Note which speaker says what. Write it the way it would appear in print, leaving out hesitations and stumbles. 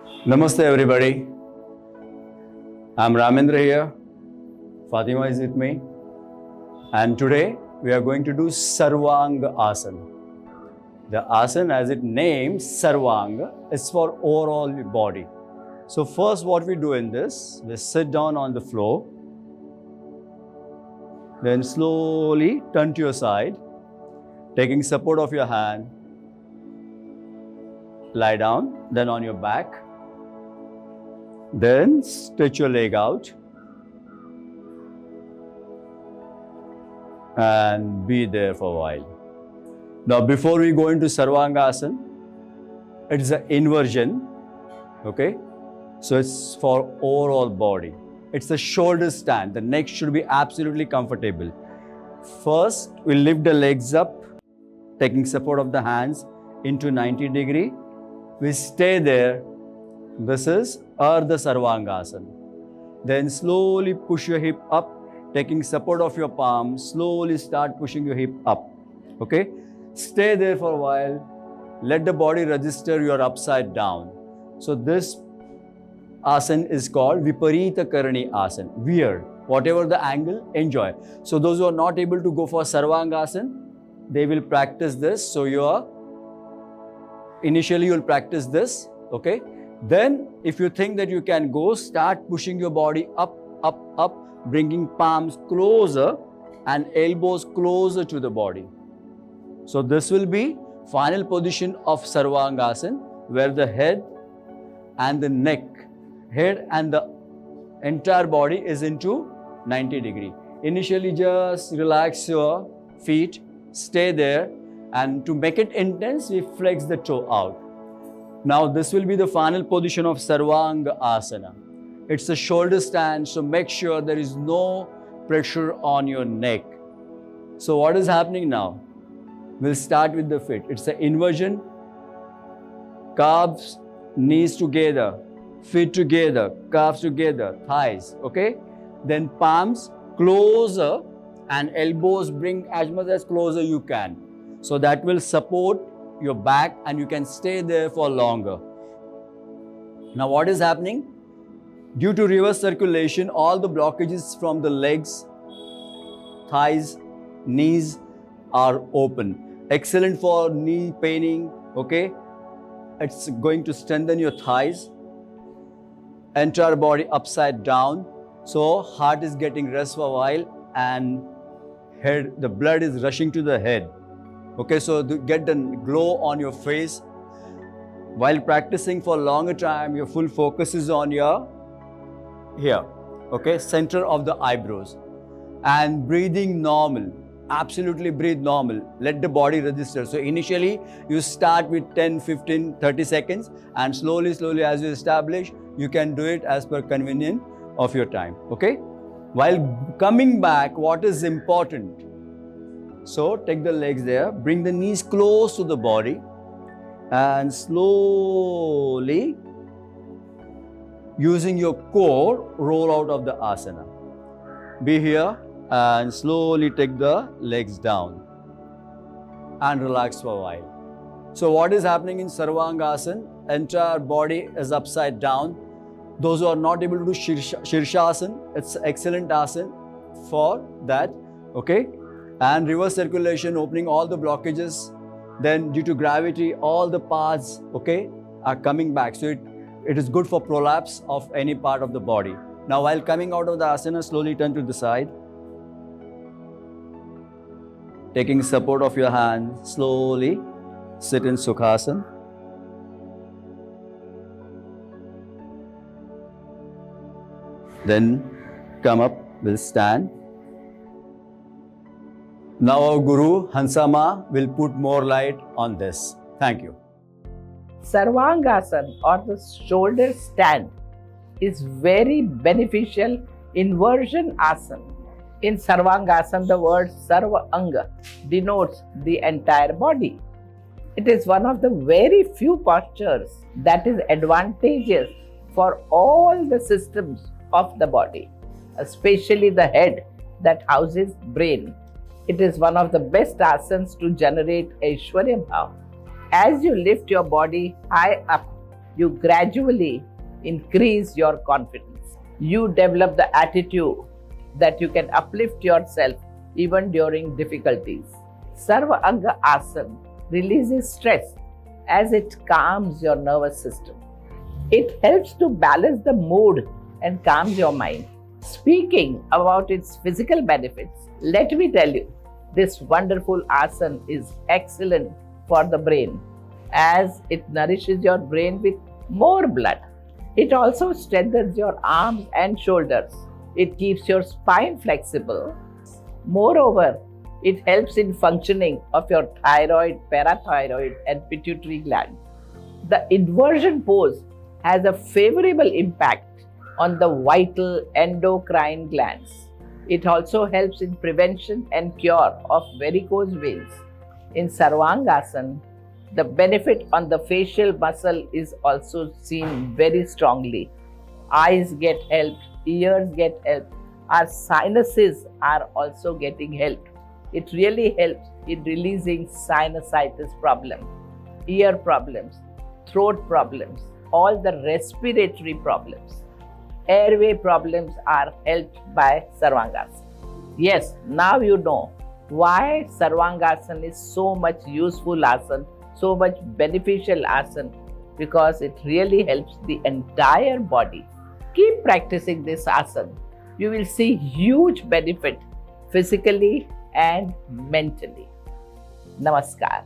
Speaker 1: Namaste everybody. I'm Ramendra here. Fatima is with me. And today we are going to do Sarvangasana. The asana, as it names Sarvanga, is for overall body. So first what we do in this, we sit down on the floor. Then slowly turn to your side, taking support of your hand. Lie down, then on your back. Then stretch your leg out and be there for a while. Now before we go into Sarvangasana, it's an inversion, okay? So it's for overall body. It's a shoulder stand. The neck should be absolutely comfortable. First, we lift the legs up, taking support of the hands into 90 degree. We stay there. This is Ardha Sarvangasana. Then slowly push your hip up, taking support of your palm. Slowly start pushing your hip up. Okay? Stay there for a while. Let the body register you're upside down. So this asana is called Viparita Karani Asana. Weird. Whatever the angle, enjoy. So those who are not able to go for Sarvangasana, they will practice this. So initially you'll practice this. Okay? Then, if you think that you can go, start pushing your body up, up, up, bringing palms closer and elbows closer to the body. So this will be final position of Sarvangasana, where the head and the neck, head and the entire body is into 90 degree. Initially, just relax your feet, stay there, and to make it intense, we flex the toe out. Now this will be the final position of Sarvangasana. It's a shoulder stand, so make sure there is no pressure on your neck. So what is happening now? We'll start with the feet. It's an inversion. Calves, knees together, feet together, calves together, thighs, okay? Then palms closer and elbows bring as much as closer you can. So that will support your back and you can stay there for longer. Now what is happening? Due to reverse circulation, all the blockages from the legs, thighs, knees are open. Excellent for knee paining, okay? It's going to strengthen your thighs, entire body upside down. So heart is getting rest for a while and the blood is rushing to the head. Okay, so to get the glow on your face. While practicing for a longer time, your full focus is on your here, okay, center of the eyebrows. And breathing normal, absolutely breathe normal. Let the body register. So initially, you start with 10, 15, 30 seconds and slowly, slowly as you establish, you can do it as per convenience of your time, okay? While coming back, what is important? So take the legs there, bring the knees close to the body and slowly using your core roll out of the asana. Be here and slowly take the legs down and relax for a while. So what is happening in Sarvangasana? Entire body is upside down. Those who are not able to do Shirshasana, it's excellent asana for that, okay? And reverse circulation, opening all the blockages. Then due to gravity, all the parts, okay, are coming back. So it is good for prolapse of any part of the body. Now while coming out of the asana, slowly turn to the side. Taking support of your hand, slowly sit in Sukhasana. Then come up, we'll stand. Now our Guru, Hansama, will put more light on this. Thank you.
Speaker 2: Sarvangasana or the shoulder stand is very beneficial inversion asana. In Sarvangasana, the word Sarvanga denotes the entire body. It is one of the very few postures that is advantageous for all the systems of the body, especially the head that houses brain. It is one of the best asanas to generate Aishwarya Bhava. As you lift your body high up, you gradually increase your confidence. You develop the attitude that you can uplift yourself even during difficulties. Sarvanga Asana releases stress as it calms your nervous system. It helps to balance the mood and calms your mind. Speaking about its physical benefits, let me tell you, this wonderful asana is excellent for the brain as it nourishes your brain with more blood. It also strengthens your arms and shoulders. It keeps your spine flexible. Moreover, it helps in functioning of your thyroid, parathyroid, and pituitary gland. The inversion pose has a favorable impact on the vital endocrine glands. It also helps in prevention and cure of varicose veins. In Sarvangasana, the benefit on the facial muscle is also seen very strongly. Eyes get helped, ears get helped, our sinuses are also getting helped. It really helps in releasing sinusitis problem, ear problems, throat problems, all the respiratory problems. Airway problems are helped by Sarvangasana. Yes, now you know why Sarvangasana is so much useful asana, so much beneficial asana, because it really helps the entire body. Keep practicing this asana. You will see huge benefit physically and mentally. Namaskar.